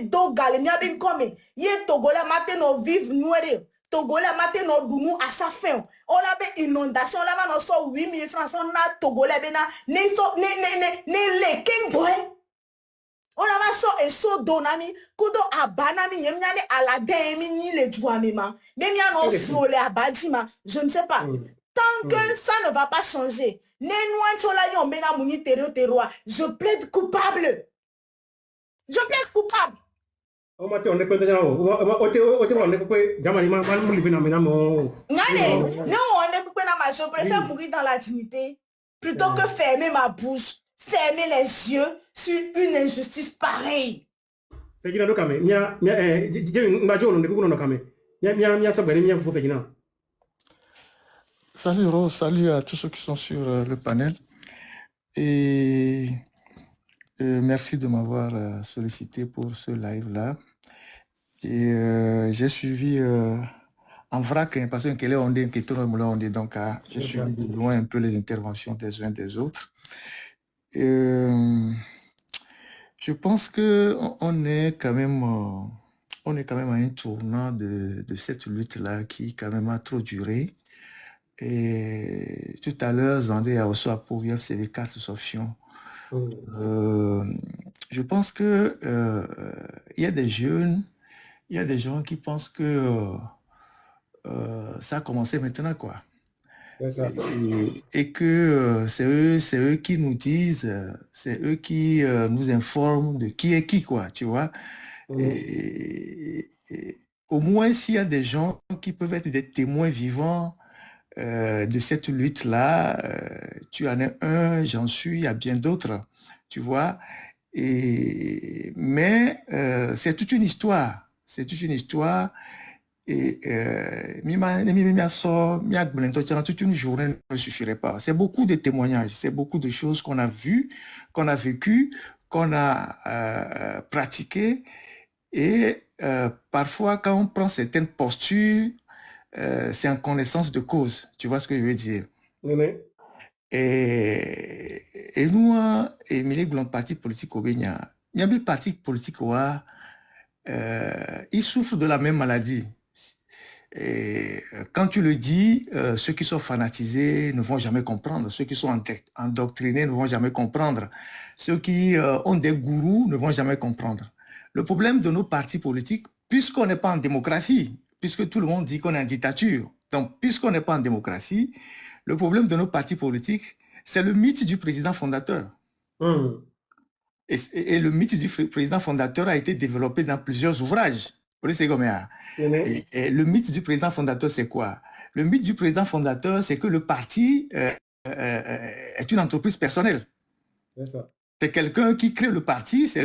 dogale mi abin comme ye Togolais matin no vivre noire Togolais matin no dunu à sa fin on a be inondation là va no so 8 000 francs on a Togolais bena ne so ne le king boy on a va so et so donami kudo abanami yemnyane aladin mi ni le jouamema même ya no so le abadima je ne sais pas. Tant que ça ne va pas changer, je plaide coupable. Je plaide coupable. Je préfère mourir dans la dignité plutôt que fermer ma bouche, fermer les yeux sur une injustice pareille. Salut Rose, salut à tous ceux qui sont sur le panel. Et merci de m'avoir sollicité pour ce live-là. Et j'ai suivi en vrac, parce que donc j'ai suivi de loin un peu les interventions des uns des autres. Je pense qu'on est quand même à un tournant de cette lutte-là qui quand même a trop duré. Et tout à l'heure, Zandé a reçu à Pouvier CV4 Sofion. Je pense que il y a des jeunes, il y a des gens qui pensent que ça a commencé maintenant, quoi. Et que c'est eux qui nous disent, c'est eux qui nous informent de qui est qui, quoi, tu vois. Et au moins, s'il y a des gens qui peuvent être des témoins vivants de cette lutte-là, tu en es un, j'en suis, il y a bien d'autres, tu vois. Mais c'est toute une histoire. C'est toute une histoire. Et toute une journée ne suffirait pas. C'est beaucoup de témoignages, c'est beaucoup de choses qu'on a vues, qu'on a vécues, qu'on a pratiquées. Et parfois, quand on prend certaines postures, c'est en connaissance de cause. Tu vois ce que je veux dire? Oui. Et nous, Émilie Goulon, parti politique au Bénia, il y a des partis politiques où ils souffrent de la même maladie. Et quand tu le dis, ceux qui sont fanatisés ne vont jamais comprendre. Ceux qui sont endoctrinés ne vont jamais comprendre. Ceux qui ont des gourous ne vont jamais comprendre. Le problème de nos partis politiques, puisqu'on n'est pas en démocratie, puisque tout le monde dit qu'on est en dictature, donc puisqu'on n'est pas en démocratie, le problème de nos partis politiques, c'est le mythe du président fondateur. Et le mythe du président fondateur a été développé dans plusieurs ouvrages. Et le mythe du président fondateur, c'est quoi? Le mythe du président fondateur, c'est que le parti est une entreprise personnelle. C'est quelqu'un qui crée le parti, c'est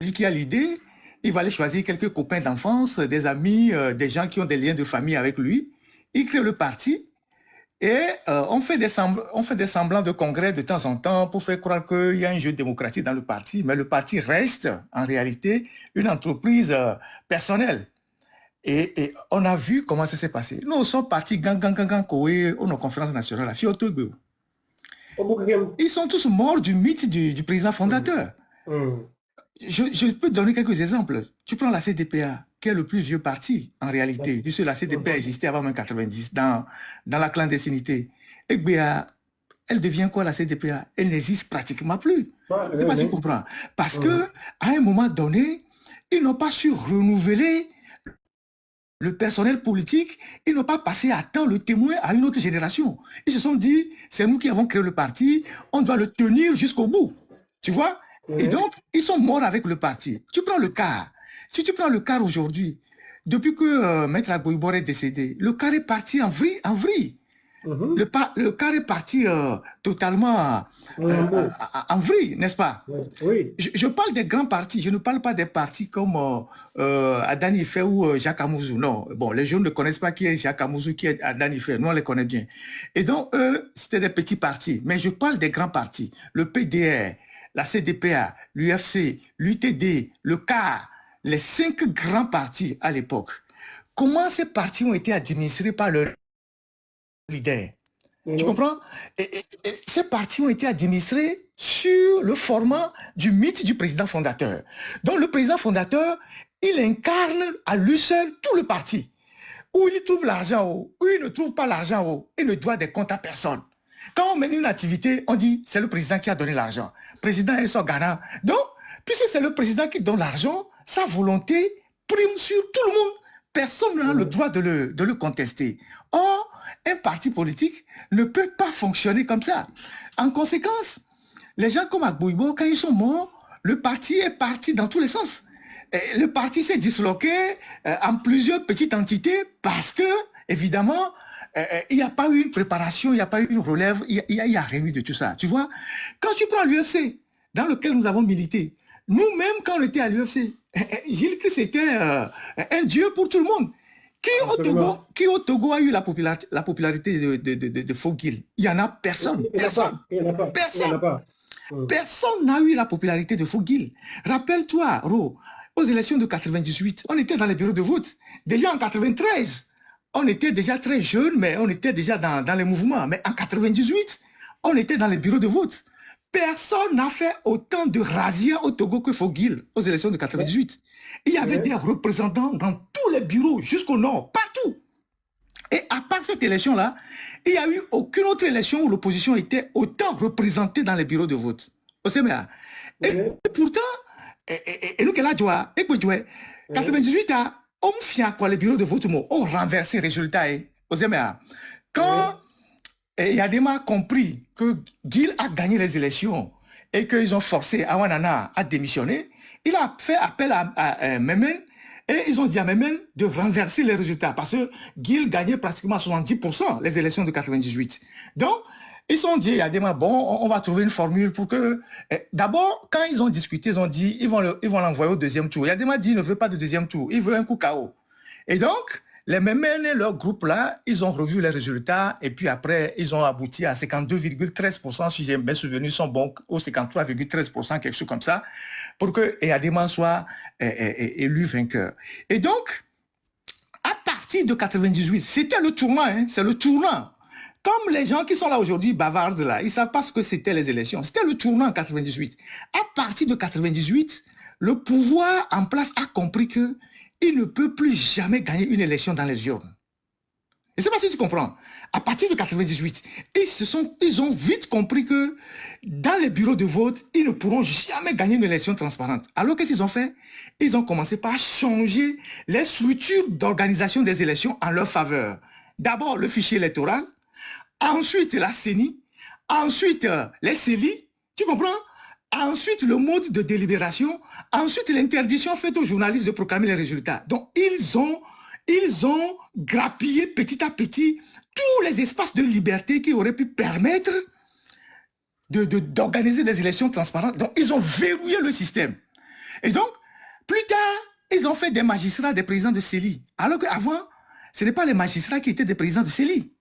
lui qui a l'idée. Il va aller choisir quelques copains d'enfance, des amis, des gens qui ont des liens de famille avec lui. Il crée le parti et on fait des semblants de congrès de temps en temps pour faire croire qu'il y a un jeu démocratique dans le parti, mais le parti reste en réalité une entreprise personnelle. Et on a vu comment ça s'est passé. Nous sommes partis aux conférences nationales à Fiotogo. Ils sont tous morts du mythe du président fondateur. Je peux te donner quelques exemples. Tu prends la CDPA, qui est le plus vieux parti en réalité, puisque la CDPA existait avant 1990 dans la clandestinité. Et bien, elle devient quoi la CDPA? Elle n'existe pratiquement plus. Je ne sais pas si tu comprends. Parce qu'à un moment donné, ils n'ont pas su renouveler le personnel politique, ils n'ont pas passé à temps le témoin à une autre génération. Ils se sont dit, c'est nous qui avons créé le parti, on doit le tenir jusqu'au bout. Tu vois? Et donc, ils sont morts avec le parti. Tu prends le CAR. Si tu prends le CAR aujourd'hui, depuis que Maître Agboibor est décédé, le CAR est parti en vrille. Le CAR est parti totalement en vrille, n'est-ce pas? Oui. Je parle des grands partis, je ne parle pas des partis comme Adani Ife ou Jacques Amouzou. Non, bon, les gens ne connaissent pas qui est Jacques Amouzou, qui est Adani Ife. Nous, on les connaît bien. Et donc, eux, c'était des petits partis. Mais je parle des grands partis. Le PDR, la CDPA, l'UFC, l'UTD, le CAR, les 5 grands partis à l'époque. Comment ces partis ont été administrés par leurs leaders? Tu comprends? Et ces partis ont été administrés sur le format du mythe du président fondateur. Donc le président fondateur, il incarne à lui seul tout le parti. Où il trouve l'argent, où il ne trouve pas l'argent, il ne doit des comptes à personne. Quand on mène une activité, on dit c'est le président qui a donné l'argent. Le président est son garant. Donc, puisque c'est le président qui donne l'argent, sa volonté prime sur tout le monde. Personne n'a le droit de le contester. Or, un parti politique ne peut pas fonctionner comme ça. En conséquence, les gens comme Agbouibo, quand ils sont morts, le parti est parti dans tous les sens. Et le parti s'est disloqué en plusieurs petites entités parce que, évidemment, il n'y a pas eu une préparation, il n'y a pas eu une relève, il n'y a rien eu de tout ça. Tu vois, quand tu prends l'UFC, dans lequel nous avons milité, nous-mêmes, quand on était à l'UFC, Gilles Christ était un dieu pour tout le monde. Qui au Togo a eu la popularité de Fogil? Il n'y en a personne. Personne n'a eu la popularité de Fogil. Rappelle-toi, Ro, aux élections de 98, on était dans les bureaux de vote. Déjà en 93, on était déjà très jeunes, mais on était déjà dans les mouvements. Mais en 98, on était dans les bureaux de vote. Personne n'a fait autant de razzias au Togo que Fogil aux élections de 98. Il y avait des représentants dans tous les bureaux, jusqu'au nord, partout. Et à part cette élection-là, il n'y a eu aucune autre élection où l'opposition était autant représentée dans les bureaux de vote. Et pourtant, et nous, 98, on fait quoi les bureaux de vote, on renversé les résultats. Quand Yadema a compris que Gil a gagné les élections et qu'ils ont forcé Awanana à démissionner, il a fait appel à Memen et ils ont dit à Memen de renverser les résultats parce que Gil gagnait pratiquement 70% les élections de 98. Donc, ils ont dit à Yadema, bon, on va trouver une formule pour que... D'abord, quand ils ont discuté, ils ont dit, ils vont l'envoyer au deuxième tour. Yadema dit, il ne veut pas de deuxième tour, il veut un coup KO. Et donc, les Memen et leur groupe-là, ils ont revu les résultats et puis après, ils ont abouti à 52,13%, si mes souvenirs sont bons, ou 53,13%, quelque chose comme ça, pour que Yadema soit élu vainqueur. Et donc, à partir de 98, c'était le tournant, hein, c'est le tournant. Comme les gens qui sont là aujourd'hui bavardent là, ils ne savent pas ce que c'était les élections. C'était le tournant en 98. À partir de 98, le pouvoir en place a compris que il ne peut plus jamais gagner une élection dans les urnes. Je ne sais pas si tu comprends. À partir de 98, ils ont vite compris que dans les bureaux de vote, ils ne pourront jamais gagner une élection transparente. Alors qu'est-ce qu'ils ont fait? Ils ont commencé par changer les structures d'organisation des élections en leur faveur. D'abord, le fichier électoral, ensuite la CENI, ensuite les CELI, tu comprends? Ensuite, le mode de délibération. Ensuite, l'interdiction faite aux journalistes de proclamer les résultats. Donc, ils ont grappillé petit à petit tous les espaces de liberté qui auraient pu permettre d'organiser des élections transparentes. Donc, ils ont verrouillé le système. Et donc, plus tard, ils ont fait des magistrats des présidents de CELI. Alors qu'avant, ce n'est pas les magistrats qui étaient des présidents de CELI.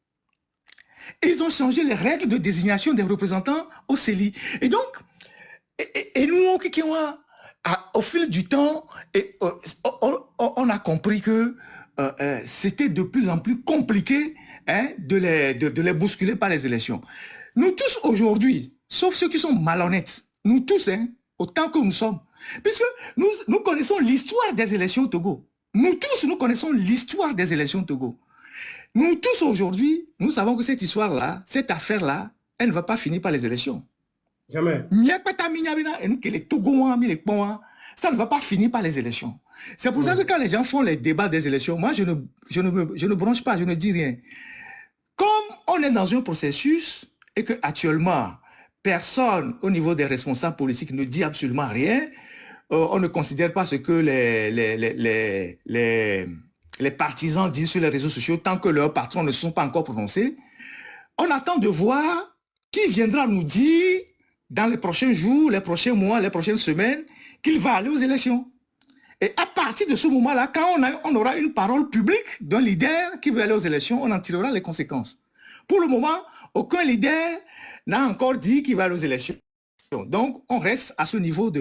Ils ont changé les règles de désignation des représentants au CELI. Et donc, et nous, au fil du temps, on a compris que c'était de plus en plus compliqué de les bousculer par les élections. Nous tous aujourd'hui, sauf ceux qui sont malhonnêtes, nous tous, autant que nous sommes, puisque nous connaissons l'histoire des élections au Togo. Nous tous, nous connaissons l'histoire des élections au Togo. Nous tous aujourd'hui, nous savons que cette histoire-là, cette affaire-là, elle ne va pas finir par les élections. Jamais. Ça ne va pas finir par les élections. C'est pour ça que quand les gens font les débats des élections, moi, je ne bronche pas, je ne dis rien. Comme on est dans un processus et qu'actuellement, personne au niveau des responsables politiques ne dit absolument rien, on ne considère pas ce que les partisans disent sur les réseaux sociaux tant que leurs patrons ne sont pas encore prononcés. On attend de voir qui viendra nous dire dans les prochains jours, les prochains mois, les prochaines semaines, qu'il va aller aux élections. Et à partir de ce moment-là, quand on aura une parole publique d'un leader qui veut aller aux élections, on en tirera les conséquences. Pour le moment, aucun leader n'a encore dit qu'il va aller aux élections. Donc, on reste à ce niveau à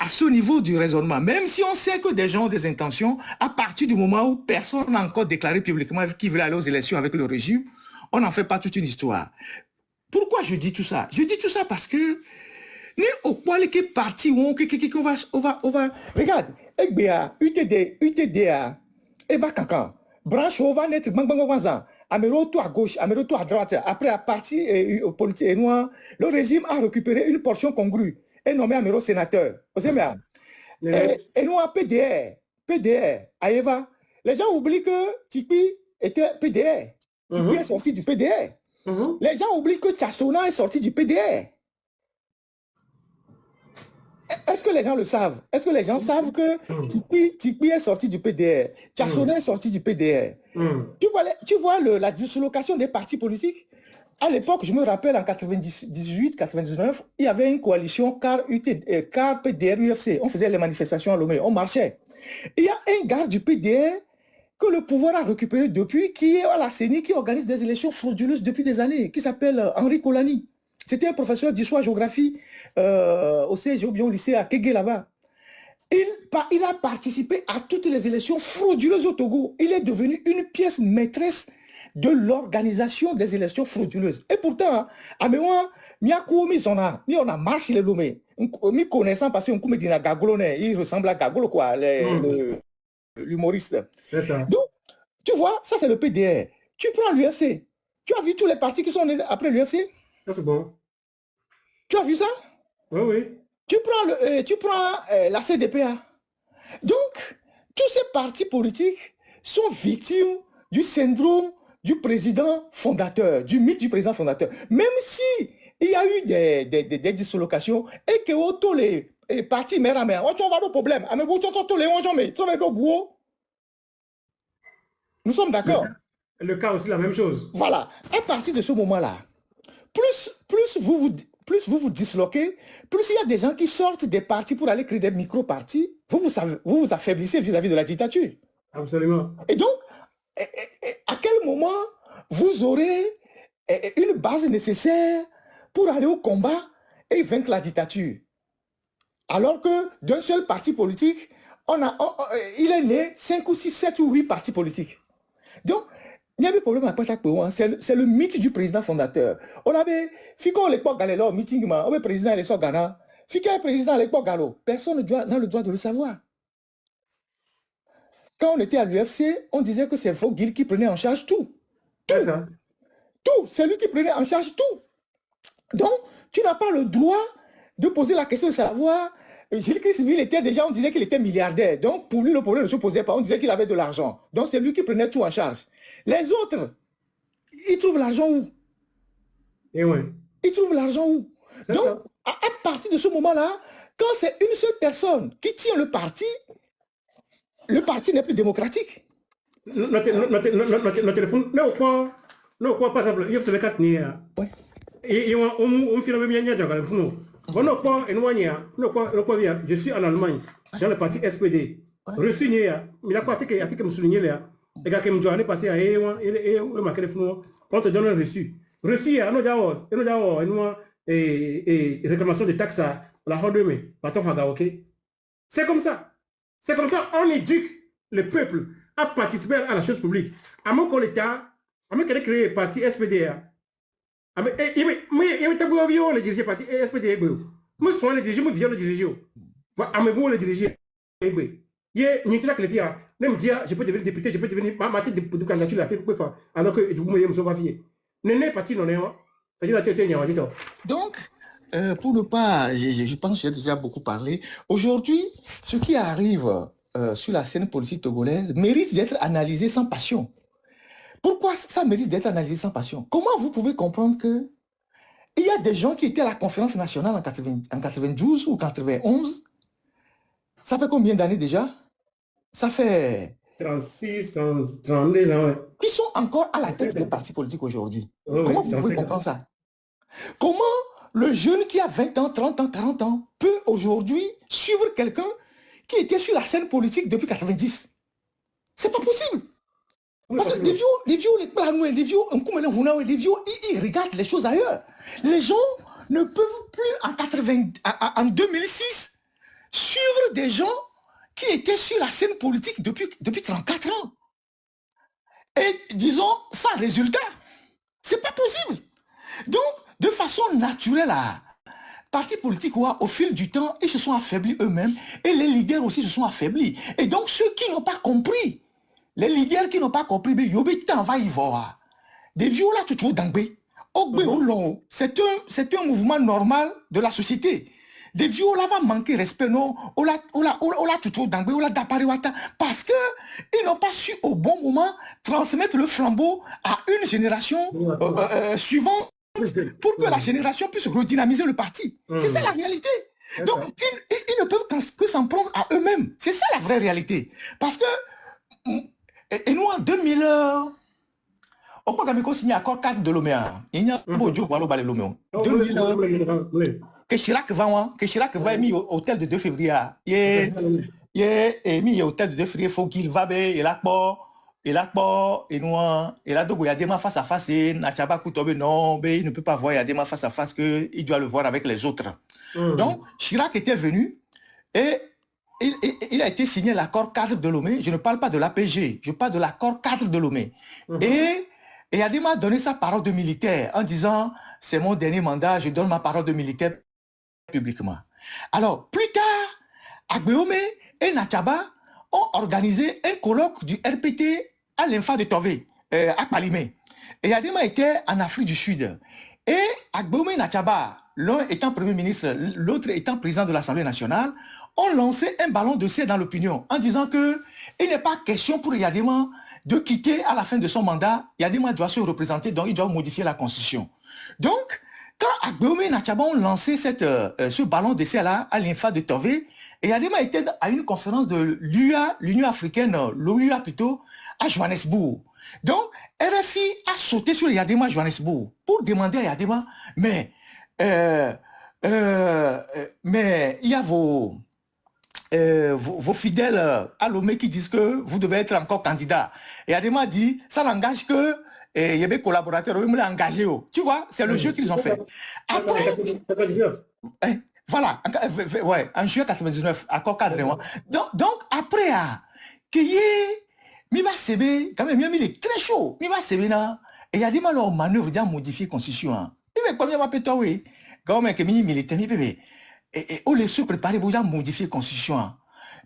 ce niveau du raisonnement. Même si on sait que des gens ont des intentions, à partir du moment où personne n'a encore déclaré publiquement qu'il veut aller aux élections avec le régime, on n'en fait pas toute une histoire. Pourquoi je dis tout ça? Je dis tout ça parce que ni au poil qui est parti, on va. Regarde, EGBA, UTDA, Eva Kankan, branche, on va naître, bang, bang, bang, bang, Améro, toi à gauche, Améro, toi à droite. Après, à parti politique et noir, le régime a récupéré une portion congrue et nommé Améro sénateur. Vous savez, et nous, PDR, à Eva, les gens oublient que Tikpi était PDR. Tikpi est sorti du PDR. Les gens oublient que Tchassona est sorti du PDR. Est-ce que les gens le savent? Est-ce que les gens savent que Tikpi est sorti du PDR? Tchassona est sorti du PDR. Tu vois la dislocation des partis politiques? À l'époque, je me rappelle, en 98-99, il y avait une coalition car PDR, UFC. On faisait les manifestations à Lomé, on marchait. Il y a un gars du PDR que le pouvoir a récupéré depuis, qui est à la CENI, qui organise des élections frauduleuses depuis des années, qui s'appelle Henri Kolani. C'était un professeur d'histoire-géographie au CG ou bien au lycée à Kégué là-bas. Il a participé à toutes les élections frauduleuses au Togo. Il est devenu une pièce maîtresse de l'organisation des élections frauduleuses. Et pourtant, on a marché les Lomé. Me connaissant parce qu'on me dit il ressemble à Gagolo, quoi, l'humoriste. C'est ça. Donc, tu vois, ça c'est le PDR. Tu prends l'UFC. Tu as vu tous les partis qui sont nés après l'UFC? Ça c'est bon. Tu as vu ça? Oui, oui. Tu prends la CDPA. Donc, tous ces partis politiques sont victimes du syndrome du président fondateur, du mythe du président fondateur. Même si il y a eu des dislocations et que tous les partis mère à mère, on va avoir des problèmes. Nous sommes d'accord. Le cas aussi, la même chose. Voilà. À partir de ce moment-là, plus vous vous disloquez, plus il y a des gens qui sortent des partis pour aller créer des micro-partis, vous vous affaiblissez vis-à-vis de la dictature. Absolument. Et donc, à quel moment vous aurez une base nécessaire pour aller au combat et vaincre la dictature? Alors que d'un seul parti politique, il est né 5 ou 6, 7 ou 8 partis politiques. Donc, il y a des problèmes à Patakpo, c'est le mythe du président fondateur. On avait, Fiko l'époque Galélo, meeting, on avait président à l'époque Ghana, Fiko est président à l'époque Galo, personne n'a le droit de le savoir. Quand on était à l'UFC, on disait que c'est Vogil qui prenait en charge tout. C'est ça. Tout, c'est lui qui prenait en charge tout. Donc, tu n'as pas le droit de poser la question de savoir. Gilles Christ, lui, on disait qu'il était milliardaire. Donc, pour lui, le problème ne se posait pas. On disait qu'il avait de l'argent. Donc, c'est lui qui prenait tout en charge. Les autres, ils trouvent l'argent où? Et oui. Ils trouvent l'argent où? Donc, à partir de ce moment-là, quand c'est une seule personne qui tient le parti n'est plus démocratique. Notre téléphone, non, quoi, par exemple, il y a le 4 nia. Oui. Et on fait le même diagramme. Je suis en Allemagne, dans le parti SPD. Reçu, il a pas fait que me souligner là. Les gars qui me joignent passé à on te donne un reçu. Reçu, et réclamation de taxes à la Hodeme, ok? C'est comme ça. C'est comme ça, on éduque le peuple à participer à la chose publique. À mon l'État, à mon qu'elle créé le parti SPDA. Mais il y a les diriger parti SPDA. Moi, je suis les diriger, moi, je les diriger. À mes beaux les diriger. Il y a une que les filles, même dire, je peux devenir député, je peux devenir ma tête de candidature, la fille, alors que du coup, je me suis pas fier. N'est parti, non, donc, pour ne pas, je pense que j'ai déjà beaucoup parlé. Aujourd'hui, ce qui arrive sur la scène politique togolaise mérite d'être analysé sans passion. Pourquoi ça mérite d'être analysé sans passion? Comment vous pouvez comprendre que il y a des gens qui étaient à la conférence nationale en 92 ou 91? Ça fait combien d'années déjà? Ça fait 36, 32 ans. Qui sont encore à la tête des partis politiques aujourd'hui. Oui, comment vous pouvez comprendre ça? Comment le jeune qui a 20 ans, 30 ans, 40 ans peut aujourd'hui suivre quelqu'un qui était sur la scène politique depuis 90? C'est pas possible. Parce que les vieux, ils regardent les choses ailleurs. Les gens ne peuvent plus en 2006 suivre des gens qui étaient sur la scène politique depuis 34 ans. Et disons, sans résultat. C'est pas possible. Donc, de façon naturelle, partis politiques, au fil du temps, ils se sont affaiblis eux-mêmes et les leaders aussi se sont affaiblis. Et donc, ceux qui n'ont pas compris, les leaders qui n'ont pas compris, va y voir. Des vieux là, tu d'angbe. C'est un mouvement normal de la société. Des vieux là va manquer respect, non? Parce qu'ils n'ont pas su au bon moment transmettre le flambeau à une génération suivante pour que la génération puisse redynamiser le parti. C'est ça la réalité. Donc, ils ne peuvent que s'en prendre à eux-mêmes. C'est ça la vraie réalité. Parce que, et nous en 2000, on peut signer l'accord 4 de Lomé. Il y a un beau jour pour aller Lomé. 2000, que Chirac va mis au hôtel de 2 février. Il est mis au hôtel de 2 février, il faut qu'il va, il a pas, et nous, et là, donc, il y a des mains face à face, et Nachaba Koutobe, non, il ne peut pas voir, il y a des mains face à face, qu'il doit le voir avec les autres. Donc, Chirac était venu, et il a été signé l'accord cadre de Lomé. Je ne parle pas de l'APG, je parle de l'accord cadre de Lomé. Et Yadema a donné sa parole de militaire en disant, c'est mon dernier mandat, je donne ma parole de militaire publiquement. Alors, plus tard, Agbeome et Nachaba ont organisé un colloque du RPT à l'Infa de Tové, à Palimé. Et Yadema était en Afrique du Sud. Et Agbeome et Nachaba, l'un étant Premier ministre, l'autre étant président de l'Assemblée nationale, ont lancé un ballon de serre dans l'opinion en disant qu'il n'est pas question pour Yadema de quitter à la fin de son mandat. Yadema doit se représenter, donc il doit modifier la Constitution. Donc, quand Agbeome et Nachaba ont lancé ce ballon d'essai-là à l'Infa de Tové, et Yadema était à une conférence de l'UA, l'Union africaine, l'OUA plutôt, à Johannesburg. Donc, RFI a sauté sur Yadema à Johannesburg pour demander à Yadema, mais il y a vos fidèles à Lomé qui disent que vous devez être encore candidat. Et Yadema dit, ça n'engage que il y a des collaborateurs, ils m'ont engagé. Tu vois, c'est le jeu qu'ils ont fait. Après, voilà, en juillet 99, accord cadre. Donc après, il va s'aimer, quand même, il est très chaud. Il va s'aimer là. Et il y a des mal en manœuvre de modifier la Constitution. Il va combien de temps, oui. Quand même, il militaire, et on les se préparer pour modifier la Constitution.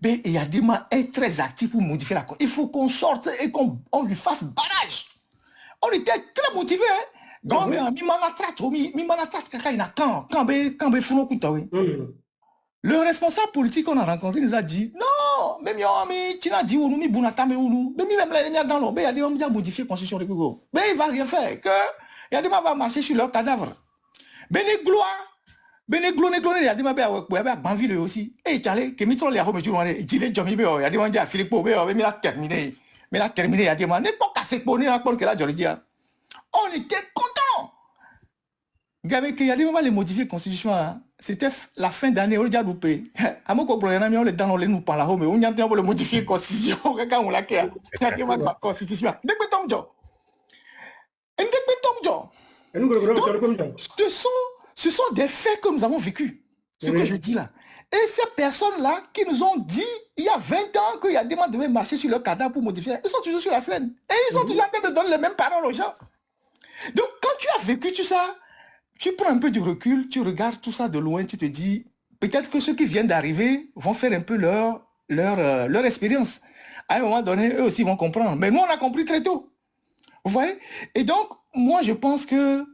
Mais il y a des gens très actifs pour modifier la Constitution. Il faut qu'on sorte et qu'on lui fasse barrage. On était très motivés. Hein? Le responsable politique qu'on a rencontré nous a dit non, même tu n'as dit mais même dans l'eau, il y a des gens qui ont modifié la Constitution. Mais il ne va rien faire. Il y a des gens qui vont marcher sur leur cadavre. Mais les gloires. Il y a des gens qui ont banvi aussi. Et tu as que mitron les arômes du noir, il dit les jambes, il y a des gens qui ont Philippe Aubé, mais il a terminé. Mais il a terminé, il y a des gens qui ont cassé pour nous, on était contents. Il y a des gens qui ont modifié la Constitution. C'était la fin d'année, on l'a loupé. À mon compagnon, on les dans les nous par là, mais on y a le modifier la Constitution. Quand on l'a fait, il y a des Constitution. Ce sont des faits que nous avons vécus. Ce que je dis là. Et ces personnes-là qui nous ont dit, il y a 20 ans, qu'il y a des gens qui devaient marcher sur leur cadavre pour modifier, ils sont toujours sur la scène. Et ils sont toujours en train de donner les mêmes paroles aux gens. Donc, quand tu as vécu tout ça, tu prends un peu du recul, tu regardes tout ça de loin, tu te dis, peut-être que ceux qui viennent d'arriver vont faire un peu leur expérience. À un moment donné, eux aussi vont comprendre. Mais nous, on a compris très tôt. Vous voyez? Et donc, moi, je pense que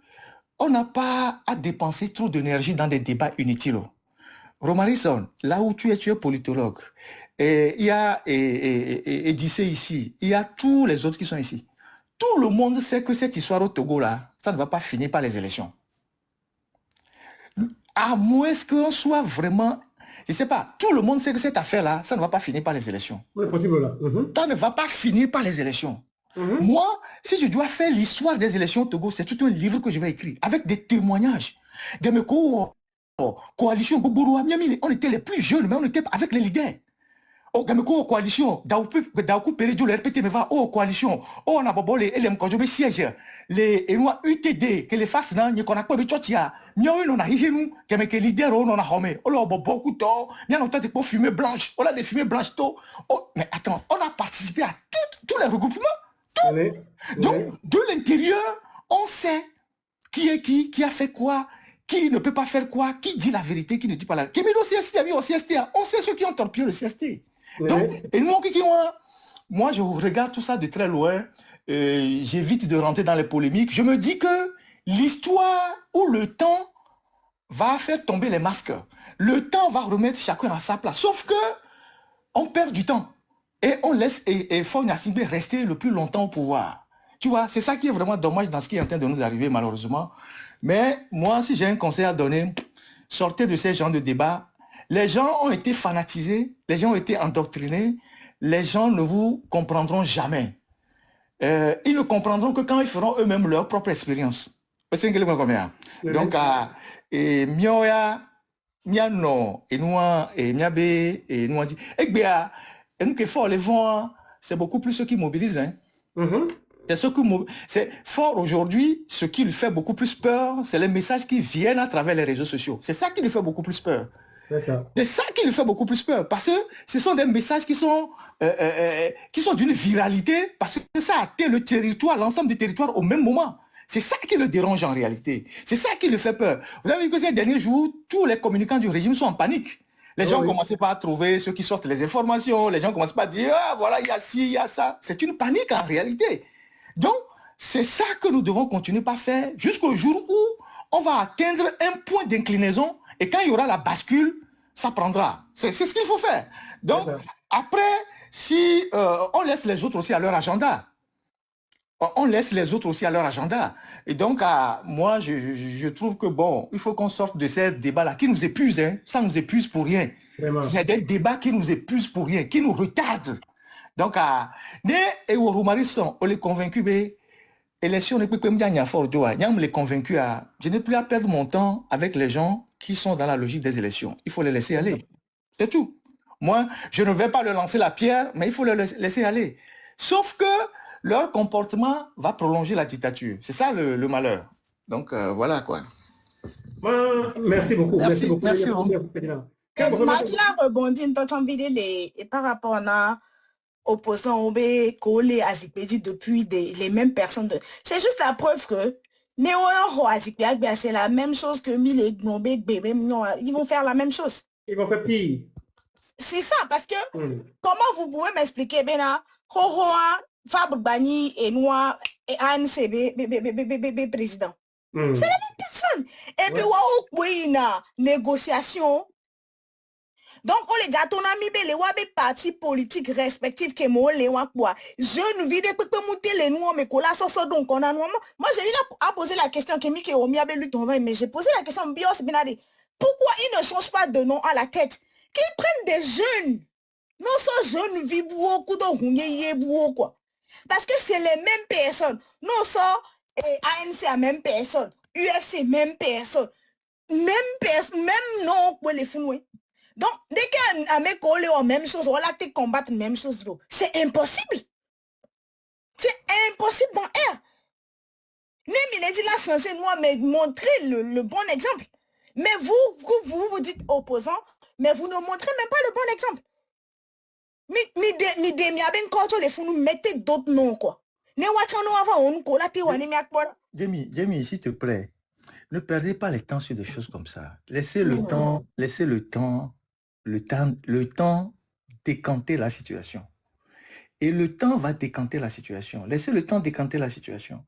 on n'a pas à dépenser trop d'énergie dans des débats inutiles. Romarison, là où tu es politologue. Et il y a Edissé ici. Il y a tous les autres qui sont ici. Tout le monde sait que cette histoire au Togo, là, ça ne va pas finir par les élections. À moins qu'on soit vraiment... Je ne sais pas, tout le monde sait que cette affaire-là, ça ne va pas finir par les élections. C'est possible là. Ça ne va pas finir par les élections. Moi, si je dois faire l'histoire des élections au Togo, c'est tout un livre que je vais écrire, avec des témoignages. Coalition Boubouroua, on était les plus jeunes, mais on était avec les leaders. Oh, Gameko, coalition, Daoukou Pérédio, le RPT, mais va, oh, coalition, oh, on a bobolé, et les Mkojobe siège, les UTD, que les fassent, n'y qu'on a pas de chotia, on a hihinu, que leader, on a homé, on a beaucoup de temps, n'y a pas de fumée blanche, on a des fumées blanches, oh, mais attends, on a participé à tous les regroupements. Donc, de l'intérieur, On sait qui est qui a fait quoi, qui ne peut pas faire quoi, qui dit la vérité, qui ne dit pas la vérité. On sait ceux qui ont torpillé le CST. Donc, et nous, moi, je regarde tout ça de très loin. J'évite de rentrer dans les polémiques. Je me dis que l'histoire ou le temps va faire tomber les masques. Le temps va remettre chacun à sa place. Sauf que on perd du temps. Et on laisse Faure Gnassingbé rester le plus longtemps au pouvoir. Tu vois, c'est ça qui est vraiment dommage dans ce qui est en train de nous arriver, malheureusement. Mais moi, si j'ai un conseil à donner, sortez de ces genres de débats. Les gens ont été fanatisés, les gens ont été endoctrinés, les gens ne vous comprendront jamais. Ils ne comprendront que quand ils feront eux-mêmes leur propre expérience. Donc, Mioya, Miano, et Noa, et Miabe, et Noadi. Et nous, c'est beaucoup plus ceux qui mobilisent. Hein. C'est fort aujourd'hui, ce qui lui fait beaucoup plus peur, c'est les messages qui viennent à travers les réseaux sociaux. C'est ça qui lui fait beaucoup plus peur. C'est ça qui lui fait beaucoup plus peur, parce que ce sont des messages qui sont d'une viralité, parce que ça atteint le territoire, l'ensemble du territoire au même moment. C'est ça qui le dérange en réalité. C'est ça qui lui fait peur. Vous avez vu que ces derniers jours, tous les communicants du régime sont en panique. Les gens commencent pas à trouver ceux qui sortent les informations. Les gens commencent pas à dire, ah voilà, il y a ci, il y a ça. C'est une panique en réalité. Donc, c'est ça que nous devons continuer à faire jusqu'au jour où on va atteindre un point d'inclinaison et quand il y aura la bascule, ça prendra. C'est ce qu'il faut faire. Donc, après, si on laisse les autres aussi à leur agenda, on laisse les autres aussi à leur agenda. Et donc, moi, je trouve que bon, il faut qu'on sorte de ces débats-là qui nous épuisent. Hein. Ça nous épuise pour rien. C'est des débats qui nous épuisent pour rien, qui nous retardent. Donc, on est convaincu, élection, je n'ai plus à perdre mon temps avec les gens qui sont dans la logique des élections. Il faut les laisser aller. C'est tout. Moi, je ne vais pas leur lancer la pierre, mais il faut les laisser aller. Sauf que leur comportement va prolonger la dictature. C'est ça le malheur. Donc, voilà quoi. Merci beaucoup. Merci beaucoup. Madela rebondit et par rapport à opposants au collé à Zikpedi depuis les mêmes personnes. C'est juste la preuve que c'est la même chose que Mille et Gnombe, ils vont faire la même chose. Ils vont faire pire. C'est ça, parce que comment vous pouvez m'expliquer, Bena, Fabre Bani et Noir et ANC président. C'est la même personne. Et puis, oui, une négociation. Donc, on les a les partis politiques respectifs que moi, les quoi. Je ne vis pas que les noirs, mais que donc on a moi, j'ai eu à poser la question mais j'ai posé la question pourquoi ils ne changent pas de nom à la tête? Qu'ils prennent des jeunes. Non, ce jeunes vivent beaucoup de quoi. Parce que c'est les mêmes personnes. Non, ça, ANC a même personne. UFC, même personne. Même nom pour les fous. Donc, dès qu'un mec collé aux mêmes choses, on va combattre les mêmes choses. C'est impossible. C'est impossible dans l'air. Même il a dit là, changer moi, mais montrer le bon exemple. Mais vous dites opposant, mais vous ne montrez même pas le bon exemple. Les fous nous mettez d'autres noms, quoi. Jamie, s'il te plaît, ne perdez pas le temps sur des choses comme ça. Laissez le temps décanter la situation. Et le temps va décanter la situation. Laissez le temps décanter la situation.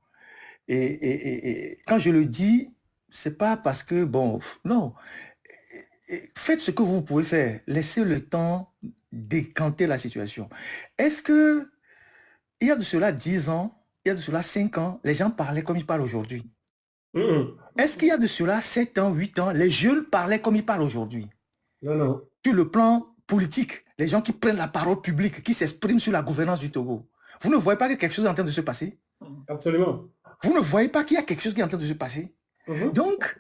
Et quand je le dis, c'est pas parce que, bon, non. Faites ce que vous pouvez faire. Laissez le temps décanter la situation. Est-ce que il y a de cela 10 ans, il y a de cela 5 ans, les gens parlaient comme ils parlent aujourd'hui? Est-ce qu'il y a de cela 7 ans, 8 ans, les jeunes parlaient comme ils parlent aujourd'hui? Non. Sur le plan politique, les gens qui prennent la parole publique, qui s'expriment sur la gouvernance du Togo, vous ne voyez pas que quelque chose est en train de se passer? Absolument. Vous ne voyez pas qu'il y a quelque chose qui est en train de se passer? Donc,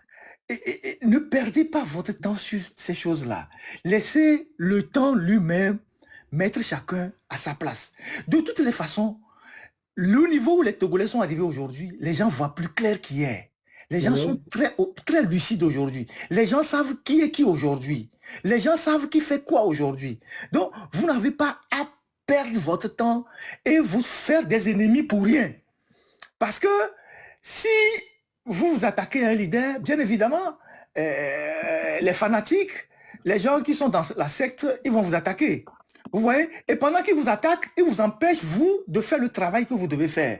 ne perdez pas votre temps sur ces choses-là. Laissez le temps lui-même mettre chacun à sa place. De toutes les façons, le niveau où les Togolais sont arrivés aujourd'hui, les gens voient plus clair qu'hier. Les gens sont très lucides aujourd'hui. Les gens savent qui est qui aujourd'hui. Les gens savent qui fait quoi aujourd'hui. Donc, vous n'avez pas à perdre votre temps et vous faire des ennemis pour rien. Parce que Si vous vous attaquez à un leader, bien évidemment, les fanatiques, les gens qui sont dans la secte, ils vont vous attaquer. Vous voyez? Et pendant qu'ils vous attaquent, ils vous empêchent, vous, de faire le travail que vous devez faire.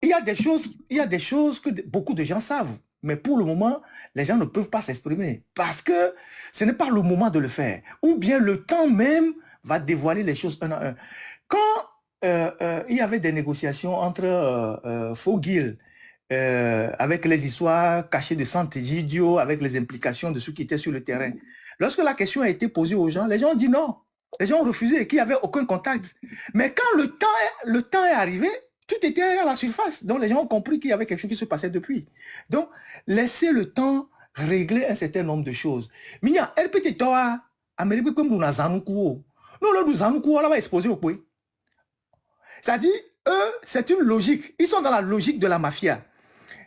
Il y a des choses que beaucoup de gens savent. Mais pour le moment, les gens ne peuvent pas s'exprimer parce que ce n'est pas le moment de le faire. Ou bien le temps même va dévoiler les choses un à un. Quand il y avait des négociations entre Fogil, avec les histoires cachées de Sant'Egidio, avec les implications de ceux qui étaient sur le terrain, lorsque la question a été posée aux gens, les gens ont dit non. Les gens ont refusé, qu'il n'y avait aucun contact. Mais quand le temps est arrivé, tout était à la surface. Donc, les gens ont compris qu'il y avait quelque chose qui se passait depuis. Donc, laissez le temps régler un certain nombre de choses. Minya, elle peut être toi, Amérique comme nous Zanoukou. Nous, là, nous Zanoukou, on va exposer au point. C'est-à-dire, eux, c'est une logique. Ils sont dans la logique de la mafia.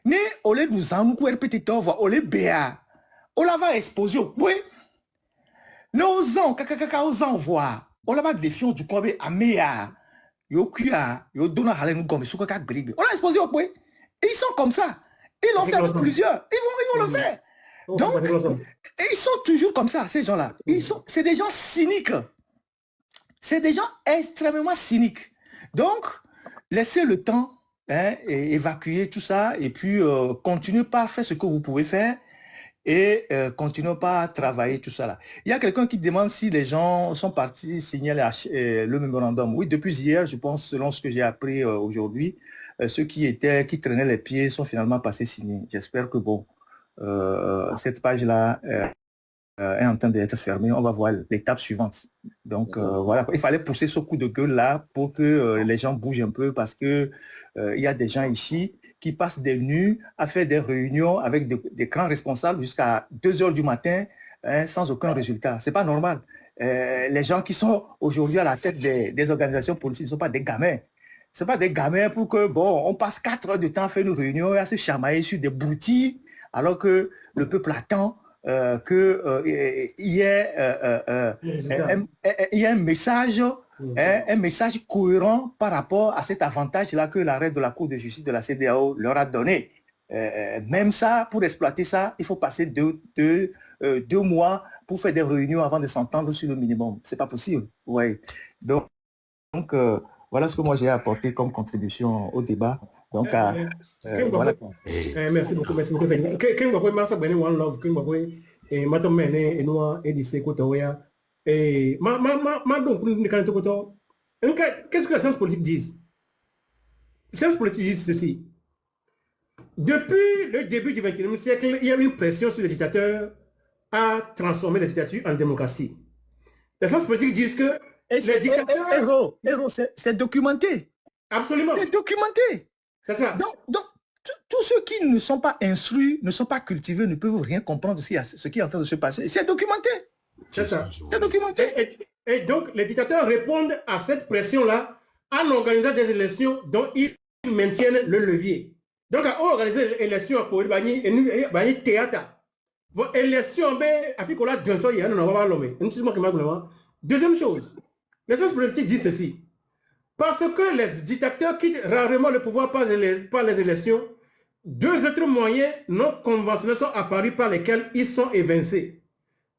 Mais, au lieu de nous Zanoukou, elle peut être toi, au lieu de Béa, on la va exposer au point. Nous osons voir. On la va défier du corps à Méa. On a exposé au point. Ils sont comme ça. Ils l'ont fait avec plusieurs. Ils vont le faire. Donc, ils sont toujours comme ça, ces gens-là. C'est des gens cyniques. C'est des gens extrêmement cyniques. Donc, laissez le temps et évacuer tout ça et puis continuez par faire ce que vous pouvez faire et continuez pas à travailler tout ça là. Il y a quelqu'un qui demande si les gens sont partis signer le mémorandum. Oui, depuis hier, je pense, selon ce que j'ai appris aujourd'hui, ceux qui traînaient les pieds sont finalement passés signer. J'espère que bon, cette page-là est en train d'être fermée. On va voir l'étape suivante. Donc voilà, il fallait pousser ce coup de gueule là pour que les gens bougent un peu parce que il y a des gens ici qui passent des nuits à faire des réunions avec des grands responsables jusqu'à 2 h du matin sans aucun résultat. C'est pas normal. Les gens qui sont aujourd'hui à la tête des organisations politiques ne sont pas des gamins. Ce ne sont pas des gamins pour que, bon, on passe 4 heures de temps à faire une réunion et à se chamailler sur des broutilles alors que le peuple attend qu'il y ait un message un message cohérent par rapport à cet avantage-là que l'arrêt de la Cour de justice de la CEDEAO leur a donné. Même ça, pour exploiter ça, il faut passer 2 mois pour faire des réunions avant de s'entendre sur le minimum. C'est pas possible. Ouais. Donc voilà ce que moi j'ai apporté comme contribution au débat. Donc, voilà. Merci beaucoup. Merci beaucoup. Qu'est-ce que la science politique dit? La science politique dit ceci. Depuis le début du XXIe siècle, il y a eu une pression sur les dictateurs à transformer la dictature en démocratie. La science politique dit que les dictateurs... c'est documenté. Absolument. C'est documenté. C'est ça. Donc tous ceux qui ne sont pas instruits, ne sont pas cultivés, ne peuvent rien comprendre de ce qui est en train de se passer. C'est documenté. C'est ça. C'est documenté. Et donc, les dictateurs répondent à cette pression-là en organisant des élections dont ils maintiennent le levier. Donc, à organiser les élections pour le théâtre. Vos élections, deuxième chose, les sciences politiques disent ceci. Parce que les dictateurs quittent rarement le pouvoir par les élections, 2 autres moyens non conventionnels sont apparus par lesquels ils sont évincés.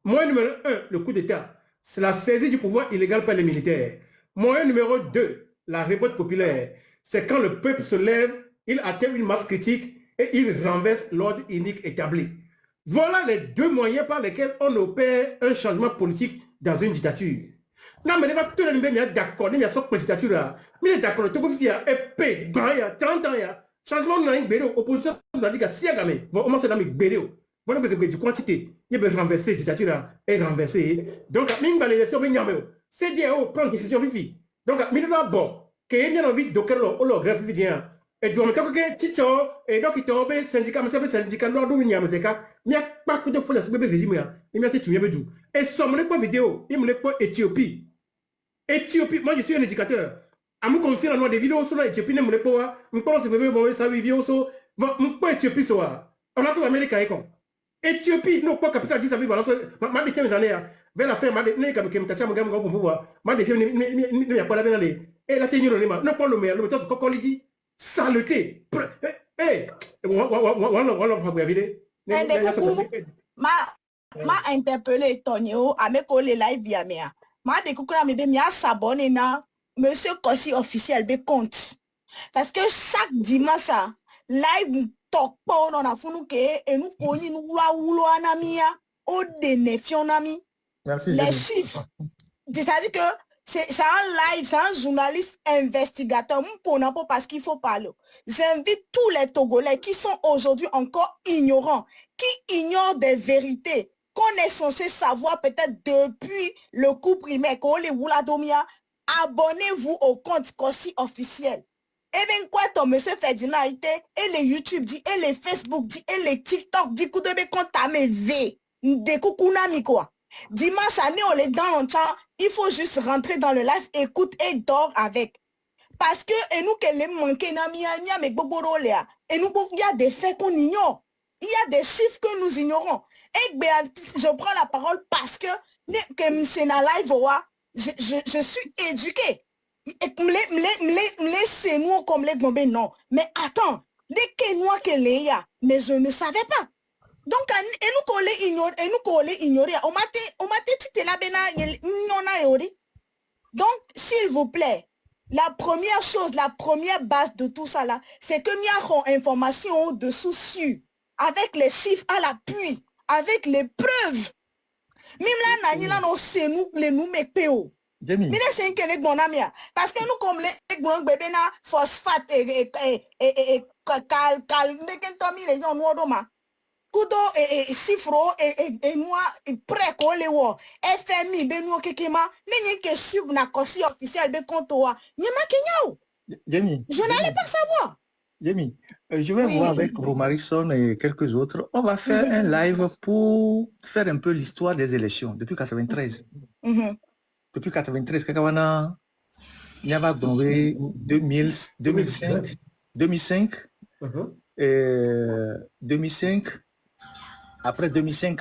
Moyen numéro 1, le coup d'État. C'est la saisie du pouvoir illégal par les militaires. Moyen numéro 2, la révolte populaire. C'est quand le peuple se lève, il atteint une masse critique et il renverse l'ordre unique établi. Voilà les 2 moyens par lesquels on opère un changement politique dans une dictature. Non, mais tout le monde est d'accord, il y a cette dictature. Mais il est d'accord, tout le monde est 30 ans, changement dans une béréo, opposition dans une siagame, on commence dans une béréo. Voilà que quantité, il y a renverser la dictature et renverser. Donc, l'élection, c'est dire, prendre décision, vivi. Donc, il y a bon, qu'il y a envie de greffe, et du moment que Ticho, et donc il tombe, syndicat, mais syndicat, l'ordre où il y a pas que de folie, c'est le régime, il y a tout, et somme les points vidéo, il me les points Éthiopie. Éthiopie, moi je suis un éducateur. À me confier dans des vidéos sur l'Éthiopie, ne me les points, je pense que bébé, bon, ça vidéo, mon point Éthiopie, soit. On a fait l'Amérique, Éthiopie, non, pas capital 10 avis, balance, ma défiance j'en ai, vers la fin, ma défiance, ma défiance, il n'y a pas la veine, et la tenue, non pas le meilleur, le méthode, comme on dit, saleté, Hey, ma interpellé Tonio avec les live via mea. Ma découvert me bien s'abonner na Monsieur Kossi officiel be compte. Parce que chaque dimanche live talk pas on a funu que et nous koni nous wulo anamia au dénéfion nami. Merci, Les Jenny. chiffres. C'est-à-dire que c'est un live, c'est un journaliste investigateur parce qu'il faut parler. J'invite tous les Togolais qui sont aujourd'hui encore ignorants, qui ignorent des vérités qu'on est censé savoir peut-être depuis le coup primaire, qu'on les Wouladomia. Abonnez-vous au compte Kossi officiel. Et bien quoi ton monsieur Ferdinand était, et les YouTube dit, et les Facebook dit, et les TikTok dit, coup de bé compte à mes V, de coucounami quoi. Dimanche année, on est dans longtemps, il faut juste rentrer dans le live, écoute et dors avec. Parce que, et nous, qu'elle est manquée, mais et nous, il y a des faits qu'on ignore. Il y a des chiffres que nous ignorons. Et Béatrice, je prends la parole parce que, c'est dans live, je suis éduquée. C'est nous comme les bombés, non. Mais attends, les Kenois qu'elle est, mais je ne savais pas. Donc, et nous collons ignorer. On m'a dit, là, donc, s'il vous plaît, la première chose, la première base de tout ça là, c'est que nous avons information au-dessous sur, avec les chiffres à l'appui, avec les preuves. Même là, c'est nous, les nous, mais PO. Jamie. Mais c'est un que bon ami. Parce que nous, comme les bons bébés, phosphate et les gens noirs, kudo chiffre et moi prêt qu'on les voit FMI beno kekema nenye que suivre na Kossi officiel be compte wa nyama kenyao. Jamie. Je n'allais pas savoir. Jamie, je vais voir avec Romarison et quelques autres. On va faire un live pour faire un peu l'histoire des élections depuis 93. Depuis 93, Kakawana, il y avait 2005, 2005. Après 2005,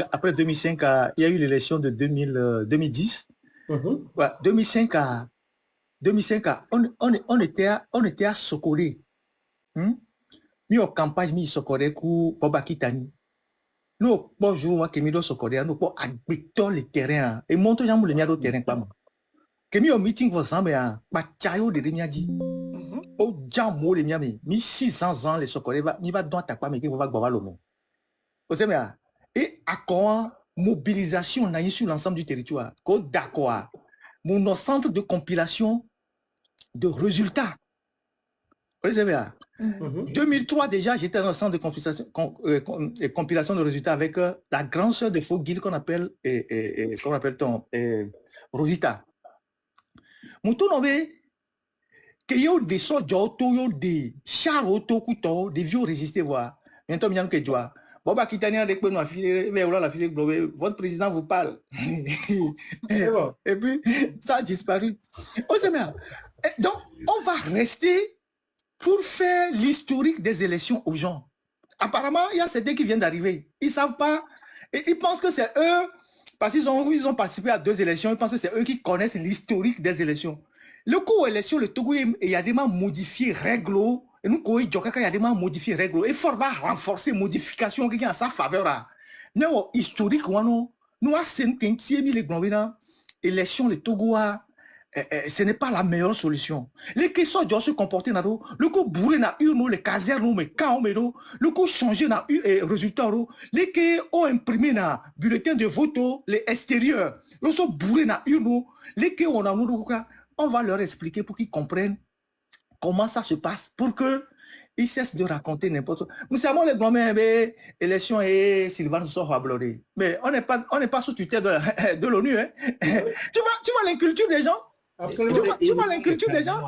il y a eu l'élection de 2010. 2005 on était à Sokoré. Nous en campagne, nous Sokoré pour Bobakitani. Nous, bonjour, qui nous Sokoré, nous pour habiter le terrain et monter jambe le miado terrain pas moi. Que nous en meeting ensemble à Pachayo de Remiadi. Au jambe le miami, 1600 ans les Sokoré va, ni va dans ta pas mais qui va Babalome. Vous savez et à quoi mobilisation on a eu sur l'ensemble du territoire. D'accord. Mon centre de compilation de résultats. Vous savez, 2003 déjà, j'étais dans le centre de compilation de résultats avec la grande sœur de Fogil qu'on appelle, comment appelle-t-on, Rosita. Mon tour nommé, que y a des sortes des chars auto des vieux résistés voir. Bientôt, il y a que joie. Boba Kitania avec nous votre président vous parle. Et puis, ça a disparu. Donc, on va rester pour faire l'historique des élections aux gens. Apparemment, il y a certains qui viennent d'arriver. Ils ne savent pas. Et ils pensent que c'est eux, parce qu'ils ont participé à 2 élections, ils pensent que c'est eux qui connaissent l'historique des élections. Le coup aux élections, le Togo, il y a des modifiés règles. Et nous, il y a des modifiés règles. Et il faut renforcer modification qui est à sa faveur. Nous, historique, nous avons 50 000 élections, le Togo, ce n'est pas la meilleure solution. Les questions doivent se comporter dans le coup bourré na urne, les casernes, mais quand le coup changer na résultat, les qui ont imprimé na bulletin de vote, les extérieurs, le sont bourré na urne, les qui ont on va leur expliquer pour qu'ils comprennent comment ça se passe, pour qu'ils cessent de raconter n'importe quoi. Nous savons les grands élections et Sylvain sort à Bloré. Mais on n'est pas sous tutelle de l'ONU. Hein. Tu vois l'inculture des gens? Tu vois l'inculture des gens?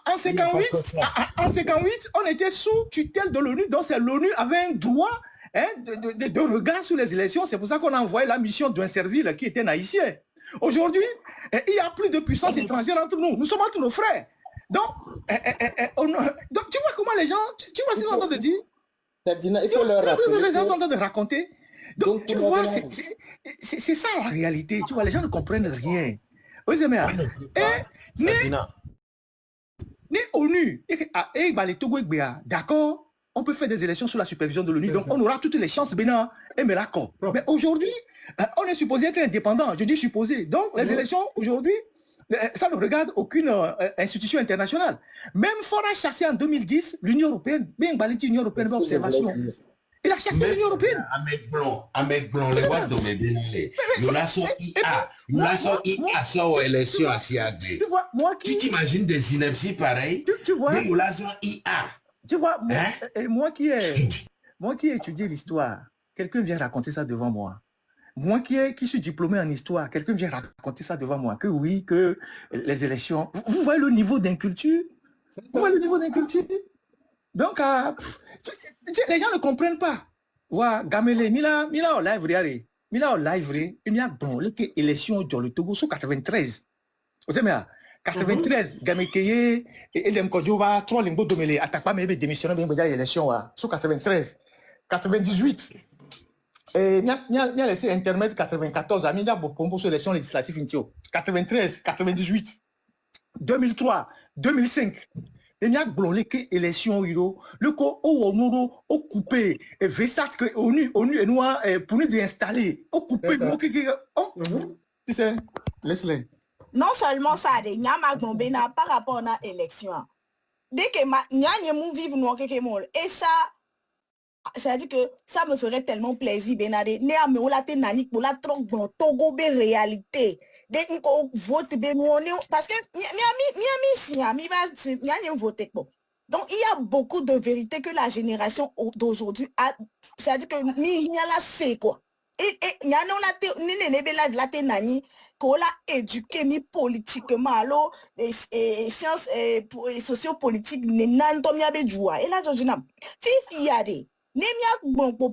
En 58, on était sous tutelle de l'ONU, donc c'est l'ONU avait un droit de regard sur les élections. C'est pour ça qu'on a envoyé la mission d'un servile qui était haïtien. Aujourd'hui, il y a plus de puissance étrangère entre nous. Nous sommes entre nos frères. Donc, tu vois comment les gens, tu vois ce qu'ils sont en train de dire? Il faut leur rappeler. Les gens sont en train de raconter. Donc, tu vois, c'est ça la réalité. Tu vois, les gens ne comprennent rien. Oui, mais ni ONU, les Togo, d'accord, on peut faire des élections sous la supervision de l'ONU, donc on aura toutes les chances, Bénin et Melako. Mais aujourd'hui, on est supposé être indépendant, je dis supposé. Donc les élections aujourd'hui, ça ne regarde aucune institution internationale. Même Fora chassé en 2010, l'Union européenne, bien balité l'Union européenne d'observation. Il a chassé l'Union européenne. Avec blanc, les voix de mes bénilés. Nous laissons IA sur l'élection à Siagé. Tu vois, moi qui... Tu t'imagines des inepties pareilles? Tu vois? Mais nous laissons IA. Tu vois, moi qui ai étudié l'histoire, quelqu'un vient raconter ça devant moi. Moi qui suis diplômé en histoire, quelqu'un vient raconter ça devant moi, que oui, que les élections... Vous voyez le niveau d'inculture? Vous voyez le niveau d'inculture? Donc, les gens ne comprennent pas. Ouais, Gamele, Mila au live, regardez. Mila au live, il y a bon, l'élection dans le Togo sous 93. Vous savez, 93, Gamekeye, et Demkodjova, 3 limbo domélé, attaque pas, mais démissionné, bien, il y a l'élection, sous 93. 98. Et il y a laissé intermède 94, il y a beaucoup sur l'élection législative, 93, 98, 2003, 2005. Il y a blonlé que élection le co au coupé et Vessat que ONU et nous pour nous d'installer au coupé tu sais laisse-les. Non seulement ça, il y a ma par rapport à l'élection. Dès que il y a un vivre nous et ça dit que ça me ferait tellement plaisir benade né à me la tenani pour la trop bon Togo be réalité dès qu'on vote ben parce que mi va voter bon. Donc il y a beaucoup de vérités que la génération d'aujourd'hui a, ça dit que mi y a la c'est quoi et y a non la la tenani qu'on l'a éduqué mi politiquement alors et sciences sociopolitiques nan to mi abe joie et là Georgina fifi y a des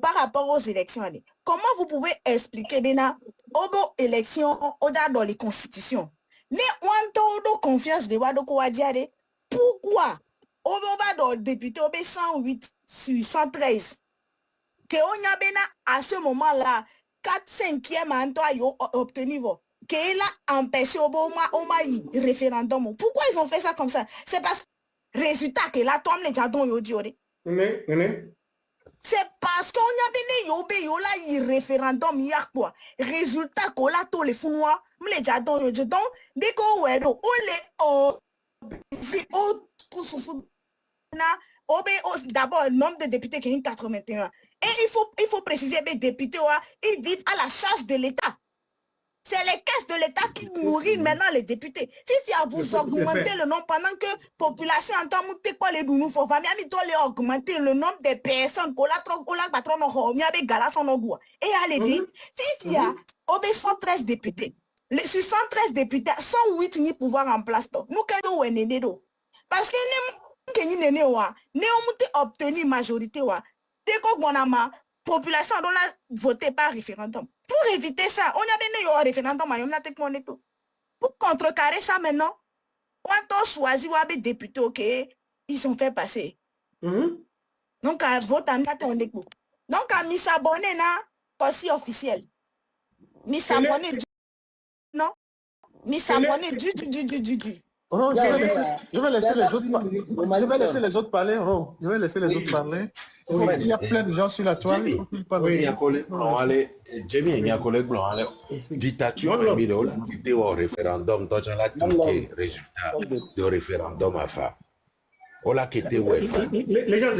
par rapport aux élections, comment vous pouvez expliquer Bena aux élections dans les constitutions? Ne on a confiance de Wado Kouadiade. Pourquoi on va dans le député 108 sur 113 que on a Bena à ce moment-là 4/5e anto obtenu qu'il a empêché au référendum. Pourquoi ils ont fait ça comme ça? C'est parce que résultat que la tombe les jadons yodiore. C'est parce qu'on a bien eu le référendum hier quoi. Résultat qu'on a tous les founois, les jadons donc dès qu'on est d'abord le nombre de députés qui est 81. Et il faut préciser que les députés ils vivent à la charge de l'État. C'est les caisses de l'État qui nourrissent maintenant les députés. Si vous augmentez le nombre pendant que la population entend monter quoi les doux, il faut augmenter le nombre de personnes qu'on a trop patron et allez dire, si il y a 113 députés, sur 113 députés, 108 ni pouvoir en place. Nous quand on est parce que nous avons obtenu majorité dès qu'on a population dont la voté par référendum. Pour éviter ça, on a bien un référendum, pour contrecarrer ça maintenant, quand on choisit des députés, ok, ils sont fait passer. Donc, à vote en donc, à mis s'abonner, aussi officiel. Mis s'abonner du. Non? Mis s'abonner du. Oh, je vais laisser les autres parler. Je vais laisser les autres parler. Je vais laisser les autres parler. Il y a plein de gens sur la toile. Oui, il y a un collègue blanc. Allez, Jamie, il y a un collègue blanc. Allez, dictature, il y a un référendum. Donc, on a tout résultat de référendum à faire. On a quitté. Les gens,